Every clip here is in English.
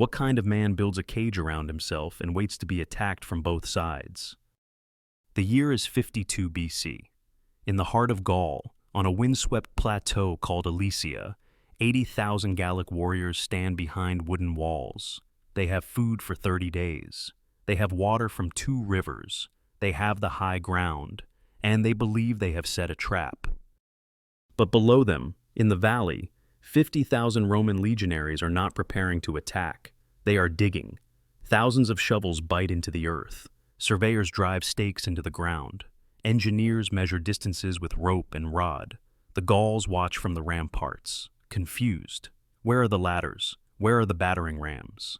What kind of man builds a cage around himself and waits to be attacked from both sides? The year is 52 BC. In the heart of Gaul, on a windswept plateau called Elysia, 80,000 Gallic warriors stand behind wooden walls. They have food for 30 days. They have water from 2 rivers. They have the high ground, and they believe they have set a trap. But below them, in the valley, 50,000 Roman legionaries are not preparing to attack. They are digging. Thousands of shovels bite into the earth. Surveyors drive stakes into the ground. Engineers measure distances with rope and rod. The Gauls watch from the ramparts, confused. Where are the ladders? Where are the battering rams?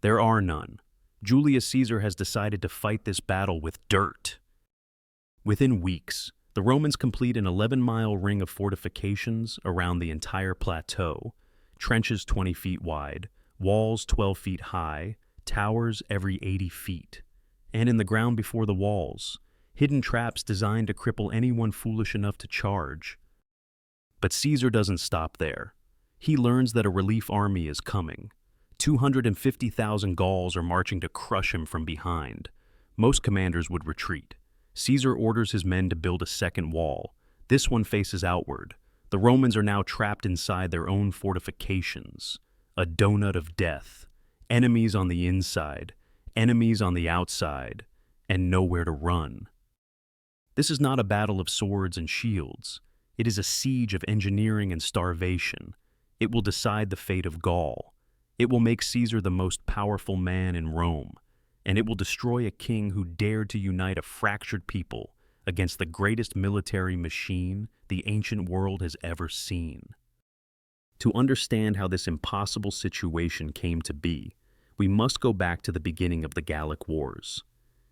There are none. Julius Caesar has decided to fight this battle with dirt. Within weeks, the Romans complete an 11-mile ring of fortifications around the entire plateau, trenches 20 feet wide, walls 12 feet high, towers every 80 feet. And in the ground before the walls, hidden traps designed to cripple anyone foolish enough to charge. But Caesar doesn't stop there. He learns that a relief army is coming. 250,000 Gauls are marching to crush him from behind. Most commanders would retreat. Caesar orders his men to build a second wall. This one faces outward. The Romans are now trapped inside their own fortifications. A donut of death. Enemies on the inside, enemies on the outside, and nowhere to run. This is not a battle of swords and shields. It is a siege of engineering and starvation. It will decide the fate of Gaul. It will make Caesar the most powerful man in Rome, and it will destroy a king who dared to unite a fractured people against the greatest military machine the ancient world has ever seen. To understand how this impossible situation came to be, we must go back to the beginning of the Gallic Wars,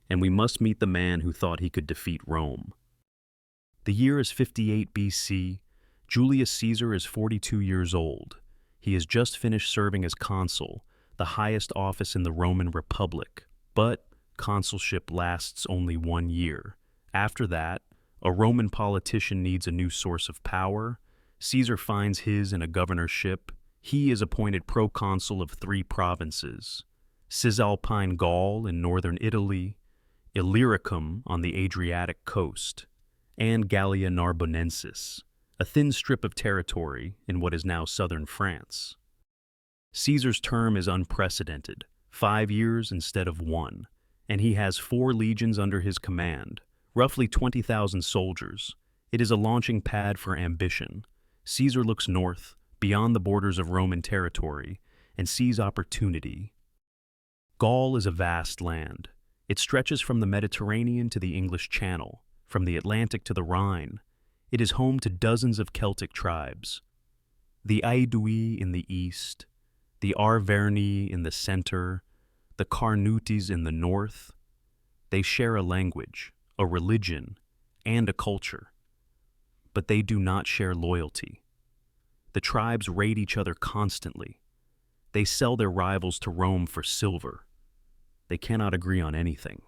and we must meet the man who thought he could defeat Rome. The year is 58 BC. Julius Caesar is 42 years old. He has just finished serving as consul, the highest office in the Roman Republic. But consulship lasts only 1 year. After that, a Roman politician needs a new source of power. Caesar finds his in a governorship. He is appointed proconsul of 3 provinces: Cisalpine Gaul in northern Italy, Illyricum on the Adriatic coast, and Gallia Narbonensis, a thin strip of territory in what is now southern France. Caesar's term is unprecedented, 5 years instead of 1, and he has 4 legions under his command, roughly 20,000 soldiers. It is a launching pad for ambition. Caesar looks north, beyond the borders of Roman territory, and sees opportunity. Gaul is a vast land. It stretches from the Mediterranean to the English Channel, from the Atlantic to the Rhine. It is home to dozens of Celtic tribes. The Aedui in the east, the Arverni in the center, the Carnutes in the north. They share a language, a religion, and a culture. But they do not share loyalty. The tribes raid each other constantly. They sell their rivals to Rome for silver. They cannot agree on anything.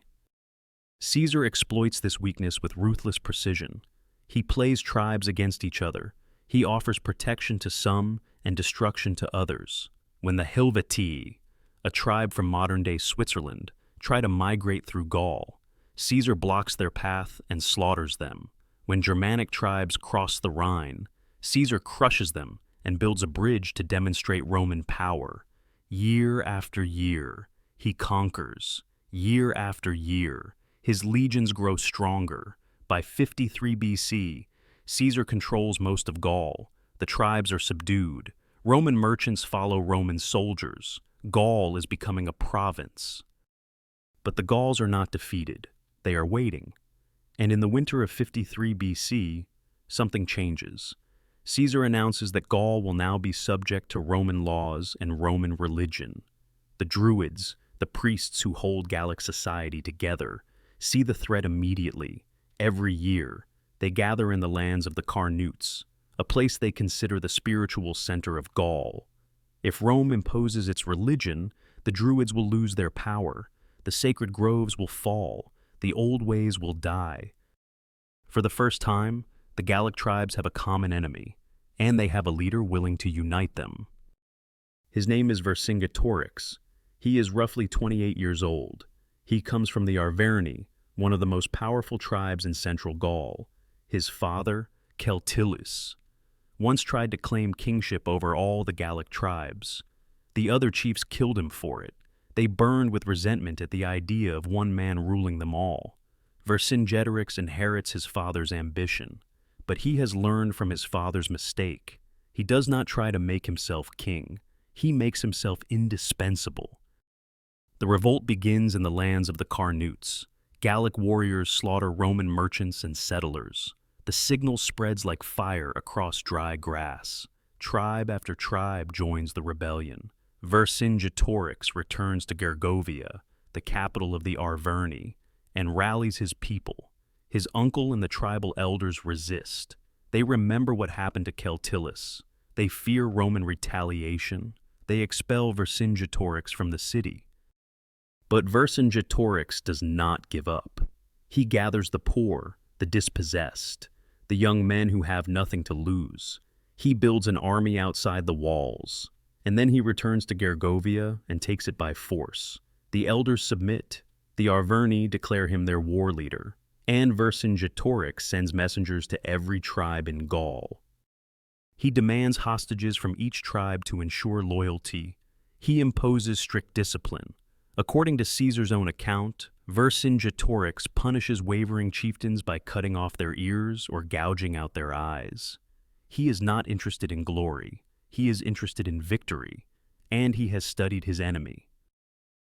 Caesar exploits this weakness with ruthless precision. He plays tribes against each other. He offers protection to some and destruction to others. When the Helvetii, a tribe from modern-day Switzerland, try to migrate through Gaul, Caesar blocks their path and slaughters them. When Germanic tribes cross the Rhine, Caesar crushes them and builds a bridge to demonstrate Roman power. Year after year, he conquers. Year after year, his legions grow stronger. By 53 BC, Caesar controls most of Gaul. The tribes are subdued. Roman merchants follow Roman soldiers. Gaul is becoming a province. But the Gauls are not defeated. They are waiting. And in the winter of 53 BC, something changes. Caesar announces that Gaul will now be subject to Roman laws and Roman religion. The Druids, the priests who hold Gallic society together, see the threat immediately. Every year, they gather in the lands of the Carnutes, a place they consider the spiritual center of Gaul. If Rome imposes its religion, the Druids will lose their power. The sacred groves will fall. The old ways will die. For the first time, the Gallic tribes have a common enemy, and they have a leader willing to unite them. His name is Vercingetorix. He is roughly 28 years old. He comes from the Arverni, one of the most powerful tribes in central Gaul. His father, Celtillus, once tried to claim kingship over all the Gallic tribes. The other chiefs killed him for it. They burned with resentment at the idea of one man ruling them all. Vercingetorix inherits his father's ambition, but he has learned from his father's mistake. He does not try to make himself king. He makes himself indispensable. The revolt begins in the lands of the Carnutes. Gallic warriors slaughter Roman merchants and settlers. The signal spreads like fire across dry grass. Tribe after tribe joins the rebellion. Vercingetorix returns to Gergovia, the capital of the Arverni, and rallies his people. His uncle and the tribal elders resist. They remember what happened to Celtillus. They fear Roman retaliation. They expel Vercingetorix from the city. But Vercingetorix does not give up. He gathers the poor, the dispossessed, the young men who have nothing to lose. He builds an army outside the walls, and then he returns to Gergovia and takes it by force. The elders submit. The Arverni declare him their war leader, and Vercingetorix sends messengers to every tribe in Gaul. He demands hostages from each tribe to ensure loyalty. He imposes strict discipline. According to Caesar's own account, Vercingetorix punishes wavering chieftains by cutting off their ears or gouging out their eyes. He is not interested in glory. He is interested in victory, and he has studied his enemy.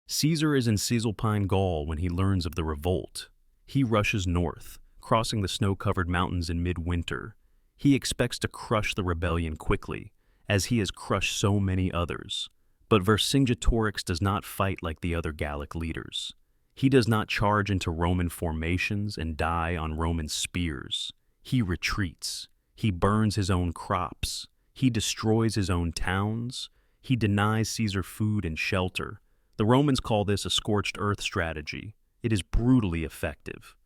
Caesar is in Cisalpine Gaul when he learns of the revolt. He rushes north, crossing the snow-covered mountains in midwinter. He expects to crush the rebellion quickly, as he has crushed so many others. But Vercingetorix does not fight like the other Gallic leaders. He does not charge into Roman formations and die on Roman spears. He retreats. He burns his own crops. He destroys his own towns. He denies Caesar food and shelter. The Romans call this a scorched earth strategy. It is brutally effective.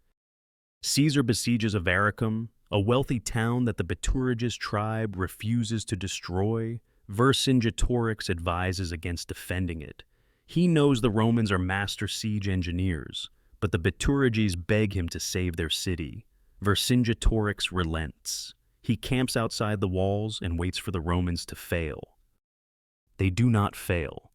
Caesar besieges Avaricum, a wealthy town that the Bituriges tribe refuses to destroy. Vercingetorix advises against defending it. He knows the Romans are master siege engineers, but the Bituriges beg him to save their city. Vercingetorix relents. He camps outside the walls and waits for the Romans to fail. They do not fail.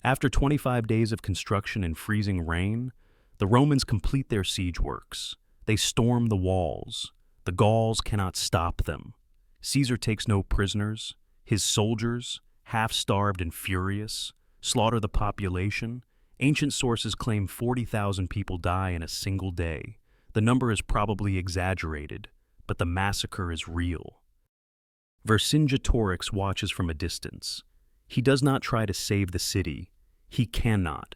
After 25 days of construction and freezing rain, the Romans complete their siege works. They storm the walls. The Gauls cannot stop them. Caesar takes no prisoners. His soldiers, half-starved and furious, slaughter the population. Ancient sources claim 40,000 people die in a single day. The number is probably exaggerated, but the massacre is real. Vercingetorix watches from a distance. He does not try to save the city. He cannot.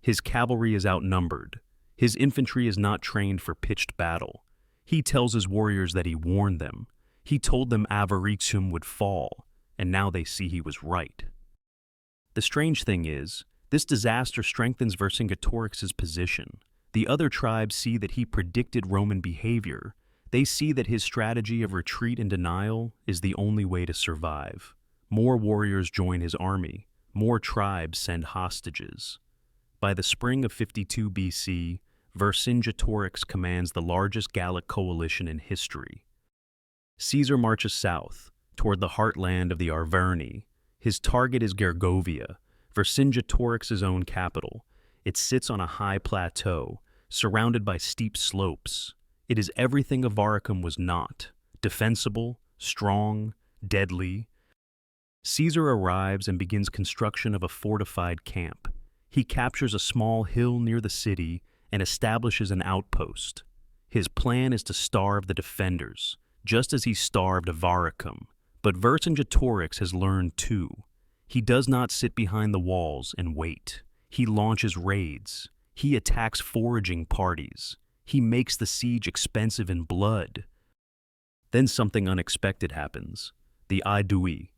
His cavalry is outnumbered. His infantry is not trained for pitched battle. He tells his warriors that he warned them. He told them Avaricum would fall, and now they see he was right. The strange thing is, this disaster strengthens Vercingetorix's position. The other tribes see that he predicted Roman behavior. They see that his strategy of retreat and denial is the only way to survive. More warriors join his army. More tribes send hostages. By the spring of 52 BC, Vercingetorix commands the largest Gallic coalition in history. Caesar marches south, toward the heartland of the Arverni. His target is Gergovia, Vercingetorix's own capital. It sits on a high plateau, surrounded by steep slopes. It is everything Avaricum was not: defensible, strong, deadly. Caesar arrives and begins construction of a fortified camp. He captures a small hill near the city and establishes an outpost. His plan is to starve the defenders, just as he starved Avaricum. But Vercingetorix has learned too. He does not sit behind the walls and wait. He launches raids. He attacks foraging parties. He makes the siege expensive in blood. Then something unexpected happens. The Aedui,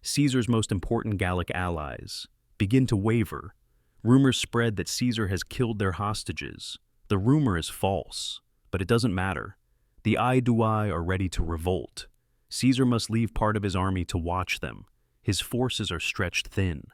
Caesar's most important Gallic allies, begin to waver. Rumors spread that Caesar has killed their hostages. The rumor is false, but it doesn't matter. The Aedui are ready to revolt. Caesar must leave part of his army to watch them. His forces are stretched thin.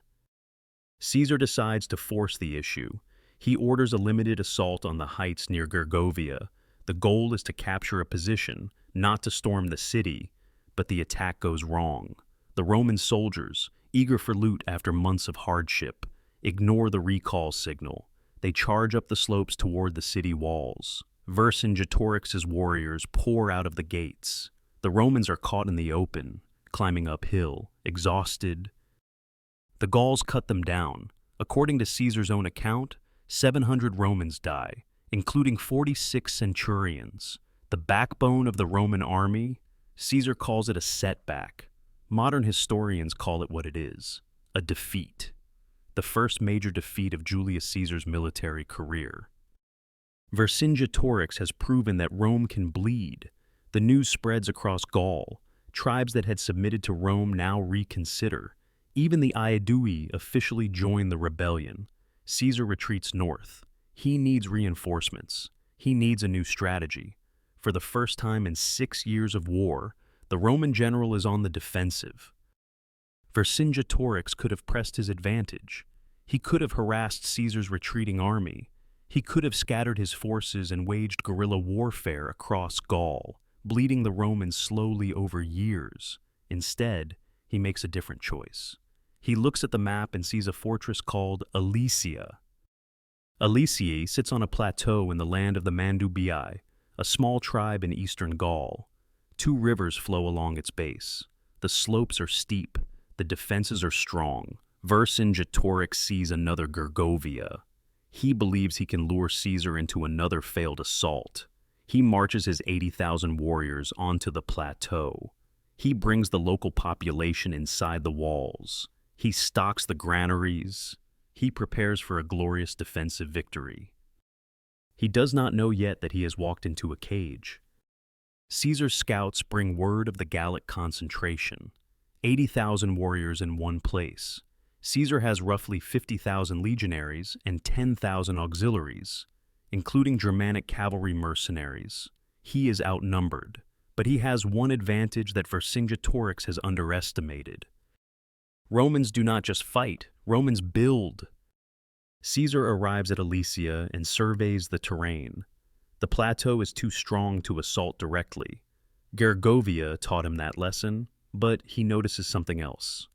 Caesar decides to force the issue. He orders a limited assault on the heights near Gergovia. The goal is to capture a position, not to storm the city, but the attack goes wrong. The Roman soldiers, eager for loot after months of hardship, ignore the recall signal. They charge up the slopes toward the city walls. Vercingetorix's warriors pour out of the gates. The Romans are caught in the open, climbing uphill, exhausted. The Gauls cut them down. According to Caesar's own account, 700 Romans die, including 46 centurions. The backbone of the Roman army. Caesar calls it a setback. Modern historians call it what it is, a defeat. The first major defeat of Julius Caesar's military career. Vercingetorix has proven that Rome can bleed. The news spreads across Gaul. Tribes that had submitted to Rome now reconsider. Even the Aedui officially join the rebellion. Caesar retreats north. He needs reinforcements. He needs a new strategy. For the first time in 6 years of war, the Roman general is on the defensive. Vercingetorix could have pressed his advantage. He could have harassed Caesar's retreating army. He could have scattered his forces and waged guerrilla warfare across Gaul, bleeding the Romans slowly over years. Instead, he makes a different choice. He looks at the map and sees a fortress called Alesia. Alesia sits on a plateau in the land of the Mandubii, a small tribe in eastern Gaul. 2 rivers flow along its base. The slopes are steep. The defenses are strong. Vercingetorix sees another Gergovia. He believes he can lure Caesar into another failed assault. He marches his 80,000 warriors onto the plateau. He brings the local population inside the walls. He stocks the granaries. He prepares for a glorious defensive victory. He does not know yet that he has walked into a cage. Caesar's scouts bring word of the Gallic concentration. 80,000 warriors in one place. Caesar has roughly 50,000 legionaries and 10,000 auxiliaries, including Germanic cavalry mercenaries. He is outnumbered, but he has one advantage that Vercingetorix has underestimated. Romans do not just fight, Romans build. Caesar arrives at Alesia and surveys the terrain. The plateau is too strong to assault directly. Gergovia taught him that lesson, but he notices something else.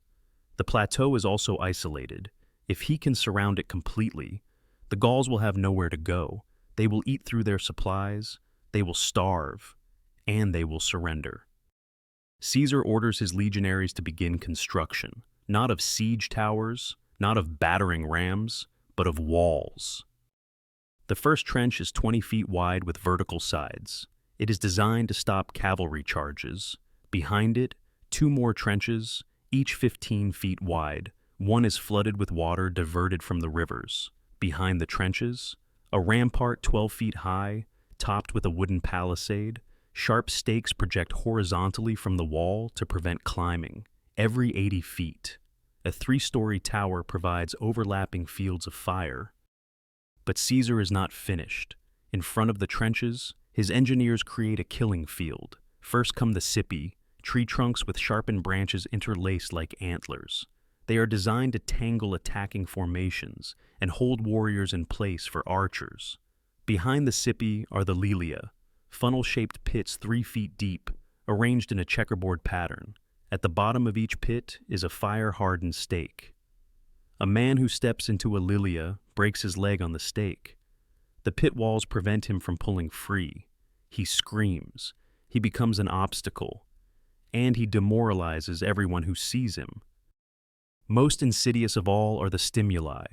The plateau is also isolated. If he can surround it completely, the Gauls will have nowhere to go. They will eat through their supplies, they will starve, and they will surrender. Caesar orders his legionaries to begin construction, not of siege towers, not of battering rams, but of walls. The first trench is 20 feet wide with vertical sides. It is designed to stop cavalry charges. Behind it, 2 more trenches, each 15 feet wide. One is flooded with water diverted from the rivers. Behind the trenches, a rampart 12 feet high, topped with a wooden palisade. Sharp stakes project horizontally from the wall to prevent climbing. Every 80 feet, a 3-story tower provides overlapping fields of fire. But Caesar is not finished. In front of the trenches, his engineers create a killing field. First come the Cipi, tree trunks with sharpened branches interlaced like antlers. They are designed to tangle attacking formations and hold warriors in place for archers. Behind the Cipi are the Lilia, funnel-shaped pits 3 feet deep, arranged in a checkerboard pattern. At the bottom of each pit is a fire-hardened stake. A man who steps into a Lilia breaks his leg on the stake. The pit walls prevent him from pulling free. He screams. He becomes an obstacle. And he demoralizes everyone who sees him. Most insidious of all are the stimuli,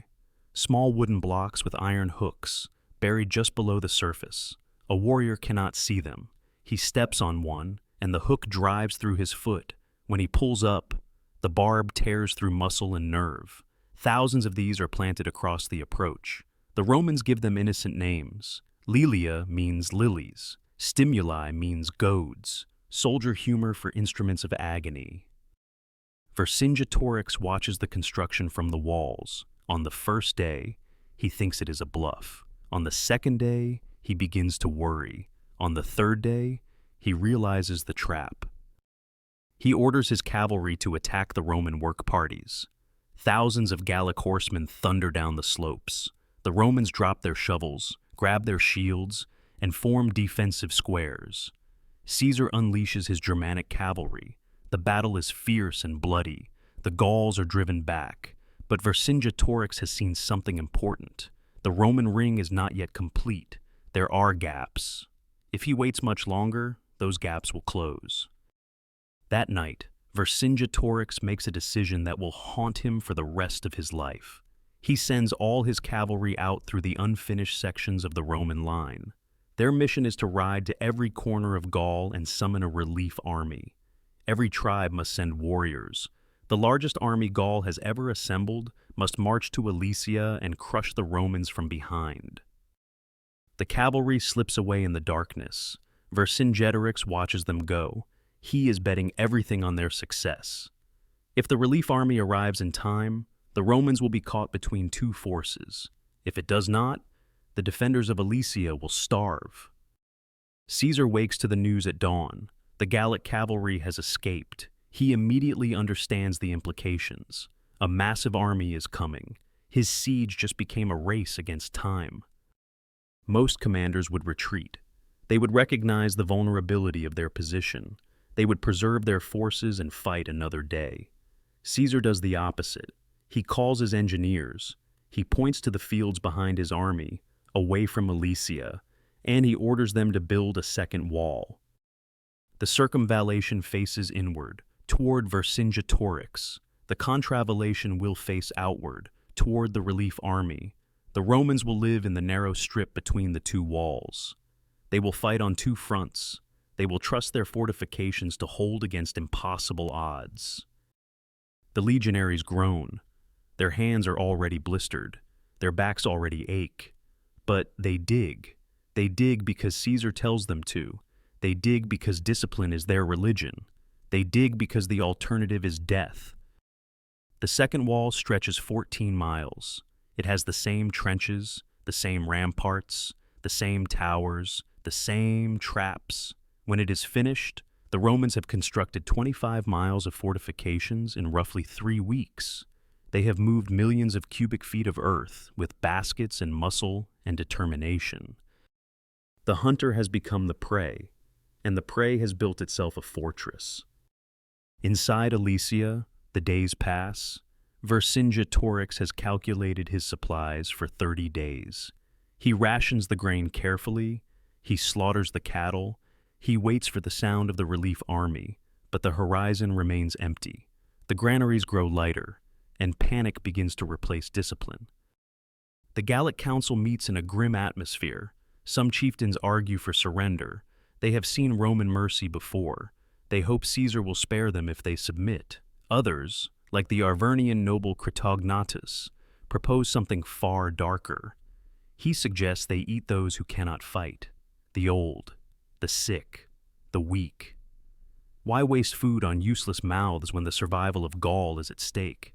small wooden blocks with iron hooks, buried just below the surface. A warrior cannot see them. He steps on one, and the hook drives through his foot. When he pulls up, the barb tears through muscle and nerve. Thousands of these are planted across the approach. The Romans give them innocent names. Lilia means lilies. Stimuli means goads. Soldier humor for instruments of agony. Vercingetorix watches the construction from the walls. On the first day, he thinks it is a bluff. On the second day, he begins to worry. On the third day, he realizes the trap. He orders his cavalry to attack the Roman work parties. Thousands of Gallic horsemen thunder down the slopes. The Romans drop their shovels, grab their shields, and form defensive squares. Caesar unleashes his Germanic cavalry. The battle is fierce and bloody. The Gauls are driven back. But Vercingetorix has seen something important. The Roman ring is not yet complete. There are gaps. If he waits much longer, those gaps will close. That night, Vercingetorix makes a decision that will haunt him for the rest of his life. He sends all his cavalry out through the unfinished sections of the Roman line. Their mission is to ride to every corner of Gaul and summon a relief army. Every tribe must send warriors. The largest army Gaul has ever assembled must march to Alesia and crush the Romans from behind. The cavalry slips away in the darkness. Vercingetorix watches them go. He is betting everything on their success. If the relief army arrives in time, the Romans will be caught between two forces. If it does not, the defenders of Alesia will starve. Caesar wakes to the news at dawn. The Gallic cavalry has escaped. He immediately understands the implications. A massive army is coming. His siege just became a race against time. Most commanders would retreat. They would recognize the vulnerability of their position. They would preserve their forces and fight another day. Caesar does the opposite. He calls his engineers. He points to the fields behind his army, away from Alesia, and he orders them to build a second wall. The circumvallation faces inward, toward Vercingetorix. The contravallation will face outward, toward the relief army. The Romans will live in the narrow strip between the two walls. They will fight on two fronts. They will trust their fortifications to hold against impossible odds. The legionaries groan. Their hands are already blistered. Their backs already ache. But they dig. They dig because Caesar tells them to. They dig because discipline is their religion. They dig because the alternative is death. The second wall stretches 14 miles. It has the same trenches, the same ramparts, the same towers, the same traps. When it is finished, the Romans have constructed 25 miles of fortifications in roughly 3 weeks. They have moved millions of cubic feet of earth with baskets and muscle and determination. The hunter has become the prey, and the prey has built itself a fortress. Inside Alesia, the days pass. Vercingetorix has calculated his supplies for 30 days. He rations the grain carefully. He slaughters the cattle. He waits for the sound of the relief army, but the horizon remains empty. The granaries grow lighter, and panic begins to replace discipline. The Gallic council meets in a grim atmosphere. Some chieftains argue for surrender. They have seen Roman mercy before. They hope Caesar will spare them if they submit. Others, like the Arvernian noble Critognatus, propose something far darker. He suggests they eat those who cannot fight, the old, the sick, the weak. Why waste food on useless mouths when the survival of Gaul is at stake?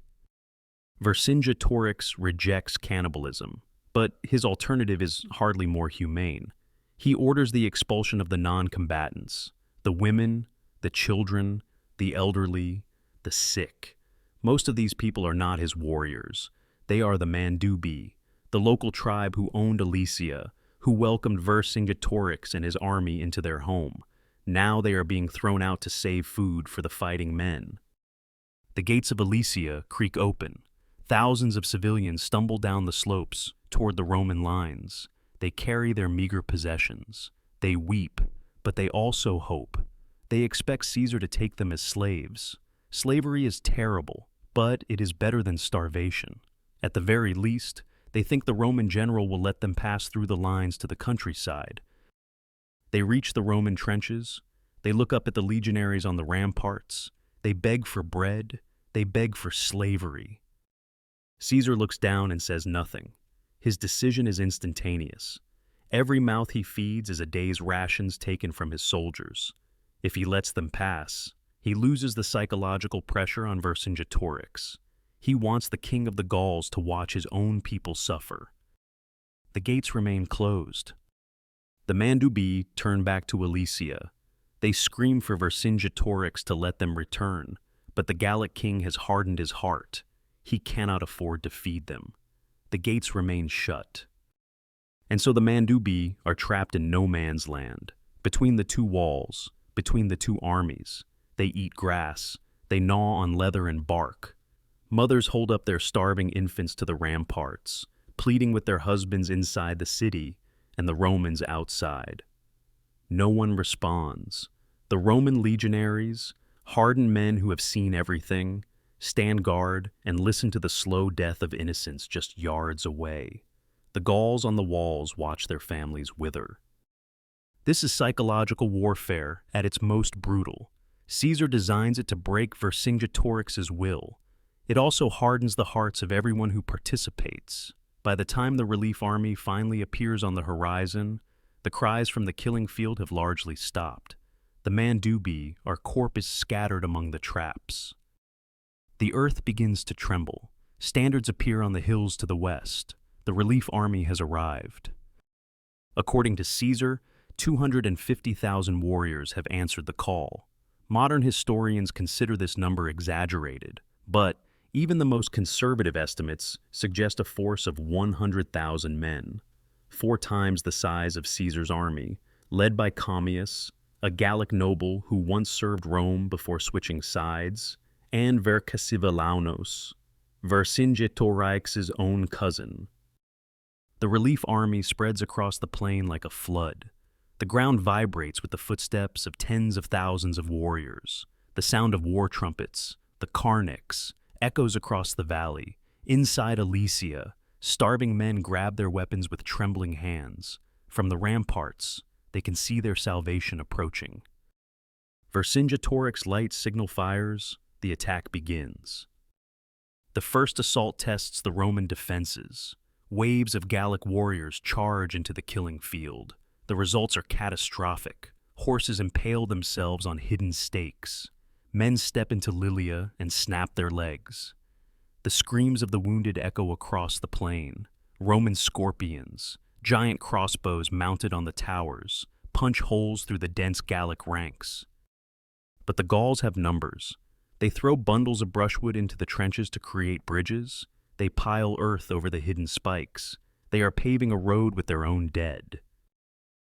Vercingetorix rejects cannibalism, but his alternative is hardly more humane. He orders the expulsion of the non-combatants, the women, the children, the elderly, the sick. Most of these people are not his warriors. They are the Mandubi, the local tribe who owned Alesia, who welcomed Vercingetorix and his army into their home. Now they are being thrown out to save food for the fighting men. The gates of Alesia creak open. Thousands of civilians stumble down the slopes toward the Roman lines. They carry their meager possessions. They weep, but they also hope. They expect Caesar to take them as slaves. Slavery is terrible, but it is better than starvation. At the very least, they think the Roman general will let them pass through the lines to the countryside. They reach the Roman trenches. They look up at the legionaries on the ramparts. They beg for bread. They beg for slavery. Caesar looks down and says nothing. His decision is instantaneous. Every mouth he feeds is a day's rations taken from his soldiers. If he lets them pass, he loses the psychological pressure on Vercingetorix. He wants the king of the Gauls to watch his own people suffer. The gates remain closed. The Mandubi turn back to Alesia. They scream for Vercingetorix to let them return, but the Gallic king has hardened his heart. He cannot afford to feed them. The gates remain shut. And so the Mandubi are trapped in no man's land, between the two walls, between the two armies. They eat grass, they gnaw on leather and bark. Mothers hold up their starving infants to the ramparts, pleading with their husbands inside the city and the Romans outside. No one responds. The Roman legionaries, hardened men who have seen everything, stand guard and listen to the slow death of innocents just yards away. The Gauls on the walls watch their families wither. This is psychological warfare at its most brutal. Caesar designs it to break Vercingetorix's will. It also hardens the hearts of everyone who participates. By the time the relief army finally appears on the horizon, the cries from the killing field have largely stopped. The Mandubi are corpses scattered among the traps. The earth begins to tremble. Standards appear on the hills to the west. The relief army has arrived. According to Caesar, 250,000 warriors have answered the call. Modern historians consider this number exaggerated, but even the most conservative estimates suggest a force of 100,000 men, 4 times the size of Caesar's army, led by Commius, a Gallic noble who once served Rome before switching sides, and Vercingetorix, Vercingetorix's own cousin. The relief army spreads across the plain like a flood. The ground vibrates with the footsteps of tens of thousands of warriors. The sound of war trumpets, the carnix, echoes across the valley. Inside Alesia, starving men grab their weapons with trembling hands. From the ramparts, they can see their salvation approaching. Vercingetorix lights signal fires. The attack begins. The first assault tests the Roman defenses. Waves of Gallic warriors charge into the killing field. The results are catastrophic. Horses impale themselves on hidden stakes. Men step into Lilia and snap their legs. The screams of the wounded echo across the plain. Roman scorpions, giant crossbows mounted on the towers, punch holes through the dense Gallic ranks. But the Gauls have numbers. They throw bundles of brushwood into the trenches to create bridges. They pile earth over the hidden spikes. They are paving a road with their own dead.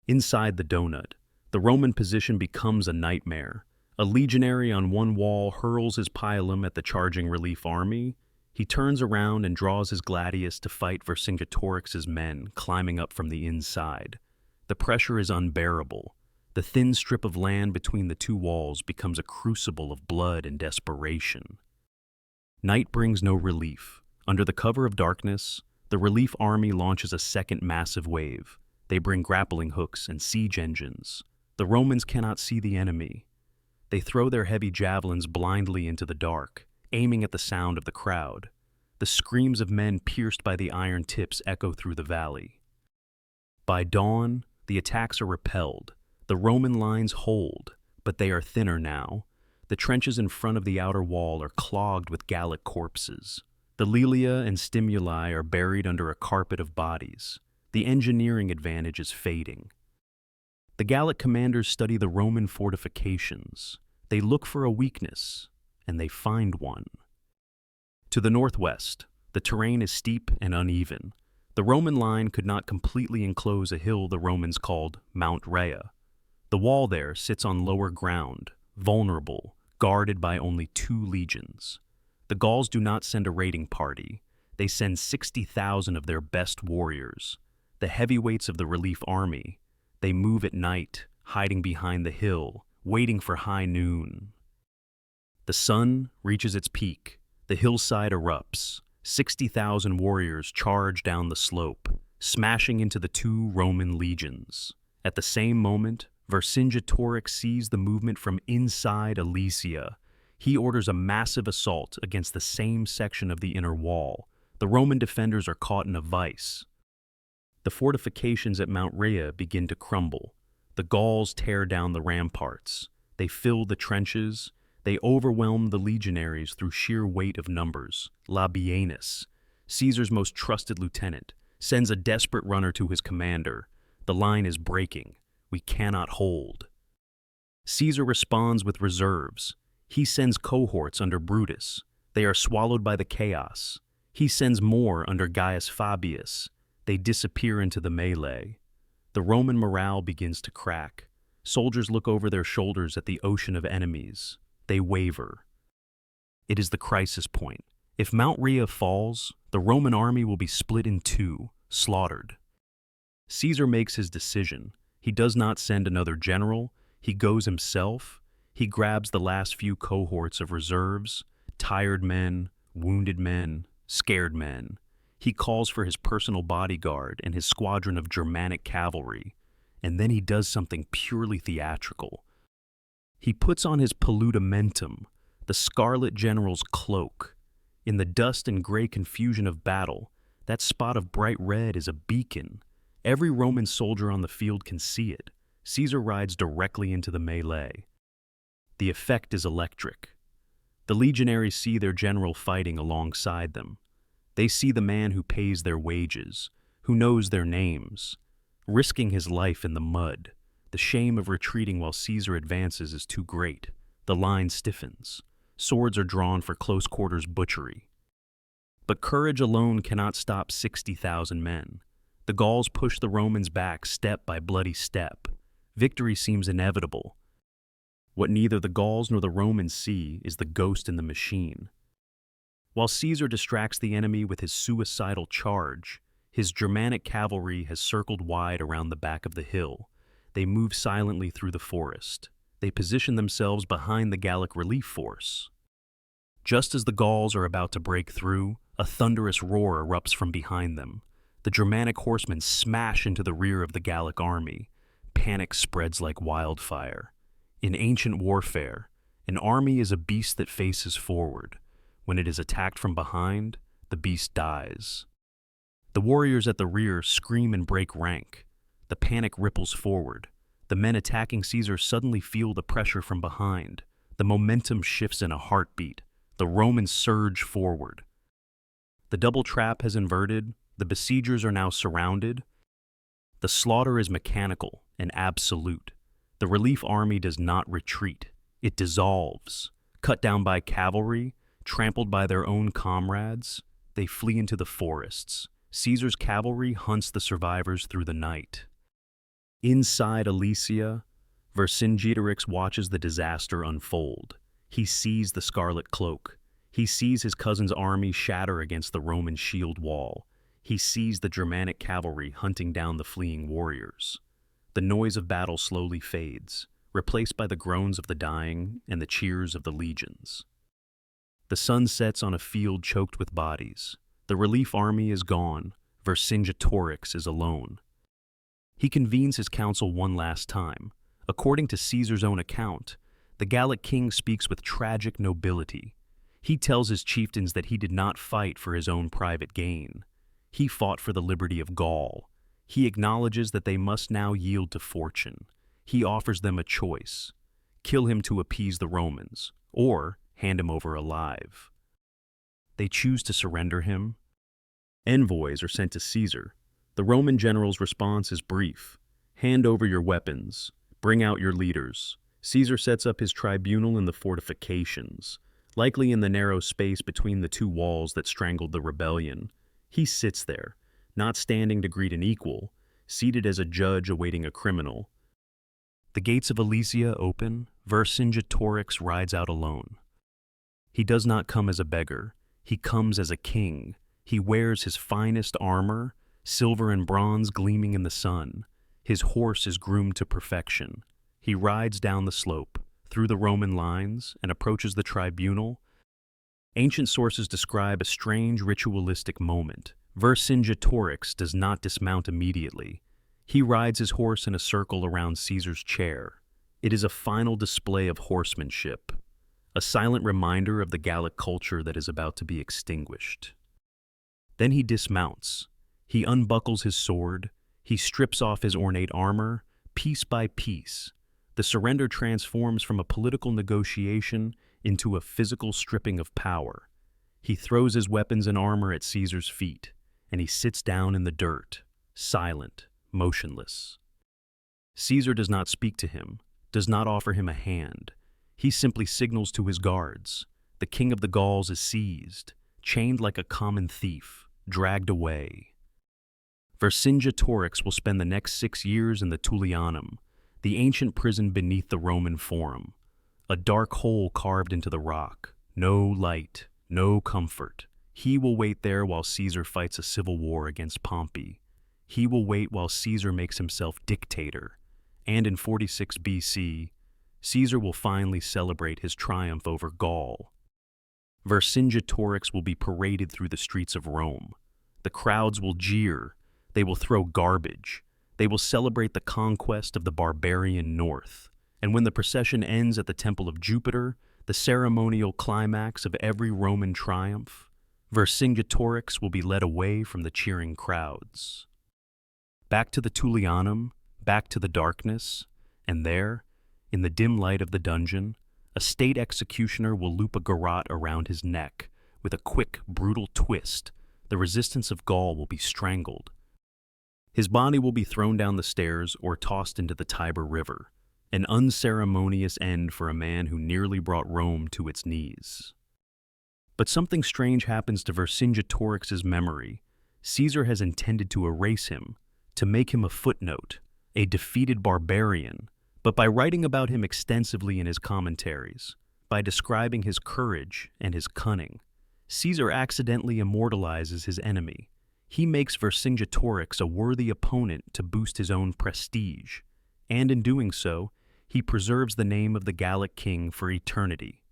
Inside the donut, the Roman position becomes a nightmare. A legionary on one wall hurls his pilum at the charging relief army. He turns around and draws his gladius to fight Vercingetorix's men climbing up from the inside. The pressure is unbearable. The thin strip of land between the two walls becomes a crucible of blood and desperation. Night brings no relief. Under the cover of darkness, the relief army launches a second massive wave. They bring grappling hooks and siege engines. The Romans cannot see the enemy. They throw their heavy javelins blindly into the dark, aiming at the sound of the crowd. The screams of men pierced by the iron tips echo through the valley. By dawn, the attacks are repelled. The Roman lines hold, but they are thinner now. The trenches in front of the outer wall are clogged with Gallic corpses. The Lilia and Stimuli are buried under a carpet of bodies. The engineering advantage is fading. The Gallic commanders study the Roman fortifications. They look for a weakness, and they find one. To the northwest, the terrain is steep and uneven. The Roman line could not completely enclose a hill the Romans called Mount Rhea. The wall there sits on lower ground, vulnerable, guarded by only 2 legions. The Gauls do not send a raiding party. They send 60,000 of their best warriors, the heavyweights of the relief army. They move at night, hiding behind the hill, waiting for high noon. The sun reaches its peak. The hillside erupts. 60,000 warriors charge down the slope, smashing into the 2 Roman legions. At the same moment, Vercingetorix sees the movement from inside Alesia. He orders a massive assault against the same section of the inner wall. The Roman defenders are caught in a vice. The fortifications at Mount Rhea begin to crumble. The Gauls tear down the ramparts. They fill the trenches. They overwhelm the legionaries through sheer weight of numbers. Labienus, Caesar's most trusted lieutenant, sends a desperate runner to his commander. The line is breaking. We cannot hold. Caesar responds with reserves. He sends cohorts under Brutus. They are swallowed by the chaos. He sends more under Gaius Fabius. They disappear into the melee. The Roman morale begins to crack. Soldiers look over their shoulders at the ocean of enemies. They waver. It is the crisis point. If Mount Rhea falls, the Roman army will be split in two, slaughtered. Caesar makes his decision. He does not send another general. He goes himself. He grabs the last few cohorts of reserves, tired men, wounded men, scared men. He calls for his personal bodyguard and his squadron of Germanic cavalry, and then he does something purely theatrical. He puts on his paludamentum, the scarlet general's cloak. In the dust and gray confusion of battle, that spot of bright red is a beacon. Every Roman soldier on the field can see it. Caesar rides directly into the melee. The effect is electric. The legionaries see their general fighting alongside them. They see the man who pays their wages, who knows their names, risking his life in the mud. The shame of retreating while Caesar advances is too great. The line stiffens. Swords are drawn for close-quarters butchery. But courage alone cannot stop 60,000 men. The Gauls push the Romans back step by bloody step. Victory seems inevitable. What neither the Gauls nor the Romans see is the ghost in the machine. While Caesar distracts the enemy with his suicidal charge, his Germanic cavalry has circled wide around the back of the hill. They move silently through the forest. They position themselves behind the Gallic relief force. Just as the Gauls are about to break through, a thunderous roar erupts from behind them. The Germanic horsemen smash into the rear of the Gallic army. Panic spreads like wildfire. In ancient warfare, an army is a beast that faces forward. When it is attacked from behind, the beast dies. The warriors at the rear scream and break rank. The panic ripples forward. The men attacking Caesar suddenly feel the pressure from behind. The momentum shifts in a heartbeat. The Romans surge forward. The double trap has inverted. The besiegers are now surrounded. The slaughter is mechanical and absolute. The relief army does not retreat. It dissolves. Cut down by cavalry, trampled by their own comrades, they flee into the forests. Caesar's cavalry hunts the survivors through the night. Inside Alesia, Vercingetorix watches the disaster unfold. He sees the scarlet cloak. He sees his cousin's army shatter against the Roman shield wall. He sees the Germanic cavalry hunting down the fleeing warriors. The noise of battle slowly fades, replaced by the groans of the dying and the cheers of the legions. The sun sets on a field choked with bodies. The relief army is gone. Vercingetorix is alone. He convenes his council one last time. According to Caesar's own account, the Gallic king speaks with tragic nobility. He tells his chieftains that he did not fight for his own private gain. He fought for the liberty of Gaul. He acknowledges that they must now yield to fortune. He offers them a choice: kill him to appease the Romans, or hand him over alive. They choose to surrender him. Envoys are sent to Caesar. The Roman general's response is brief: hand over your weapons, bring out your leaders. Caesar sets up his tribunal in the fortifications, likely in the narrow space between the two walls that strangled the rebellion. He sits there, not standing to greet an equal, seated as a judge awaiting a criminal. The gates of Alesia open. Vercingetorix rides out alone. He does not come as a beggar. He comes as a king. He wears his finest armor, silver and bronze gleaming in the sun. His horse is groomed to perfection. He rides down the slope, through the Roman lines, and approaches the tribunal. Ancient sources describe a strange ritualistic moment. Vercingetorix does not dismount immediately. He rides his horse in a circle around Caesar's chair. It is a final display of horsemanship, a silent reminder of the Gallic culture that is about to be extinguished. Then he dismounts. He unbuckles his sword. He strips off his ornate armor, piece by piece. The surrender transforms from a political negotiation into a physical stripping of power. He throws his weapons and armor at Caesar's feet, and he sits down in the dirt, silent, motionless. Caesar does not speak to him, does not offer him a hand. He simply signals to his guards. The king of the Gauls is seized, chained like a common thief, dragged away. Vercingetorix will spend the next 6 years in the Tullianum, the ancient prison beneath the Roman Forum, a dark hole carved into the rock. No light, no comfort. He will wait there while Caesar fights a civil war against Pompey. He will wait while Caesar makes himself dictator. And in 46 BC, Caesar will finally celebrate his triumph over Gaul. Vercingetorix will be paraded through the streets of Rome. The crowds will jeer. They will throw garbage. They will celebrate the conquest of the barbarian north. And when the procession ends at the Temple of Jupiter, the ceremonial climax of every Roman triumph, Vercingetorix will be led away from the cheering crowds. Back to the Tullianum, back to the darkness, and there, in the dim light of the dungeon, a state executioner will loop a garrote around his neck. With a quick, brutal twist, the resistance of Gaul will be strangled. His body will be thrown down the stairs or tossed into the Tiber River, an unceremonious end for a man who nearly brought Rome to its knees. But something strange happens to Vercingetorix's memory. Caesar has intended to erase him, to make him a footnote, a defeated barbarian, but by writing about him extensively in his commentaries, by describing his courage and his cunning, Caesar accidentally immortalizes his enemy. He makes Vercingetorix a worthy opponent to boost his own prestige, and in doing so, he preserves the name of the Gallic king for eternity.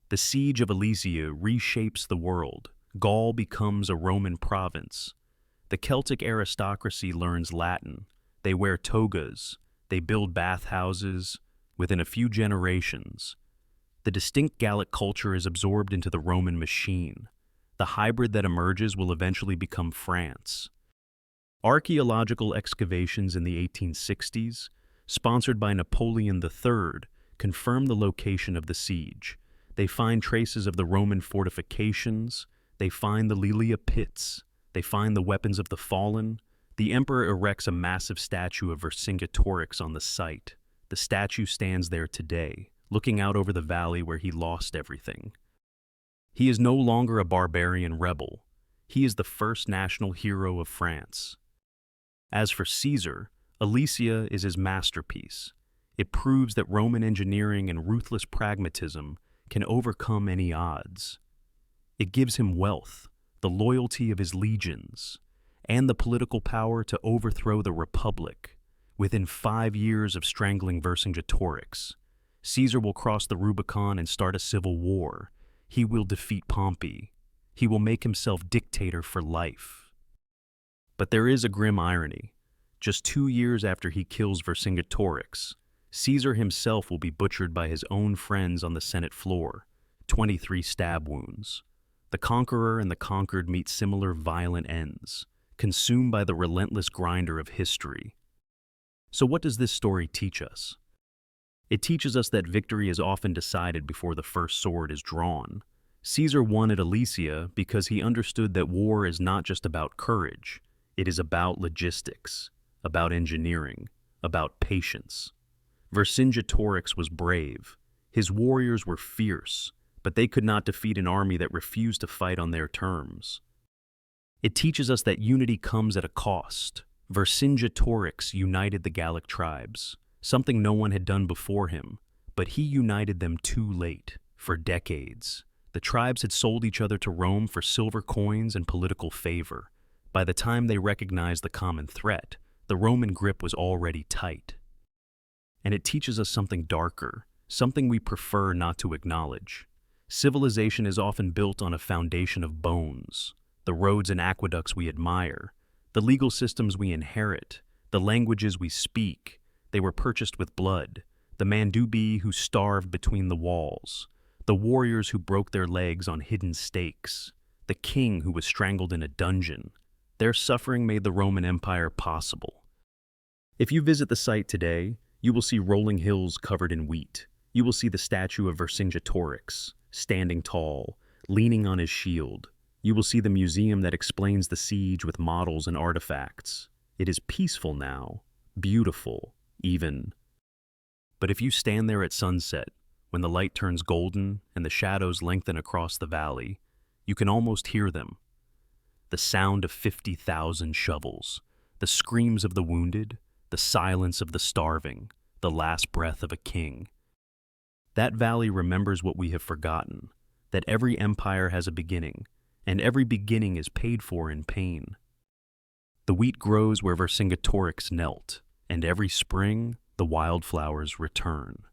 The siege of Alesia reshapes the world. Gaul becomes a Roman province. The Celtic aristocracy learns Latin. They wear togas. They build bathhouses. Within a few generations, the distinct Gallic culture is absorbed into the Roman machine. The hybrid that emerges will eventually become France. Archaeological excavations in the 1860s, sponsored by Napoleon III, confirm the location of the siege. They find traces of the Roman fortifications. They find the Lilia pits. They find the weapons of the fallen. The emperor erects a massive statue of Vercingetorix on the site. The statue stands there today, looking out over the valley where he lost everything. He is no longer a barbarian rebel. He is the first national hero of France. As for Caesar, Alesia is his masterpiece. It proves that Roman engineering and ruthless pragmatism can overcome any odds. It gives him wealth, the loyalty of his legions, and the political power to overthrow the Republic. Within 5 years of strangling Vercingetorix, Caesar will cross the Rubicon and start a civil war. He will defeat Pompey. He will make himself dictator for life. But there is a grim irony. Just 2 years after he kills Vercingetorix, Caesar himself will be butchered by his own friends on the Senate floor, 23 stab wounds. The conqueror and the conquered meet similar violent ends, consumed by the relentless grinder of history. So what does this story teach us? It teaches us that victory is often decided before the first sword is drawn. Caesar won at Alesia because he understood that war is not just about courage. It is about logistics, about engineering, about patience. Vercingetorix was brave. His warriors were fierce, but they could not defeat an army that refused to fight on their terms. It teaches us that unity comes at a cost. Vercingetorix united the Gallic tribes, something no one had done before him, but he united them too late. For decades, the tribes had sold each other to Rome for silver coins and political favor. By the time they recognized the common threat, the Roman grip was already tight. And it teaches us something darker, something we prefer not to acknowledge. Civilization is often built on a foundation of bones. The roads and aqueducts we admire, the legal systems we inherit, the languages we speak, they were purchased with blood. The Mandubi who starved between the walls, the warriors who broke their legs on hidden stakes, the king who was strangled in a dungeon. Their suffering made the Roman Empire possible. If you visit the site today, you will see rolling hills covered in wheat. You will see the statue of Vercingetorix, standing tall, leaning on his shield. You will see the museum that explains the siege with models and artifacts. It is peaceful now, beautiful, even. But if you stand there at sunset, when the light turns golden and the shadows lengthen across the valley, you can almost hear them. The sound of 50,000 shovels, the screams of the wounded, the silence of the starving, the last breath of a king. That valley remembers what we have forgotten, that every empire has a beginning, and every beginning is paid for in pain. The wheat grows where Vercingetorix knelt, and every spring the wildflowers return.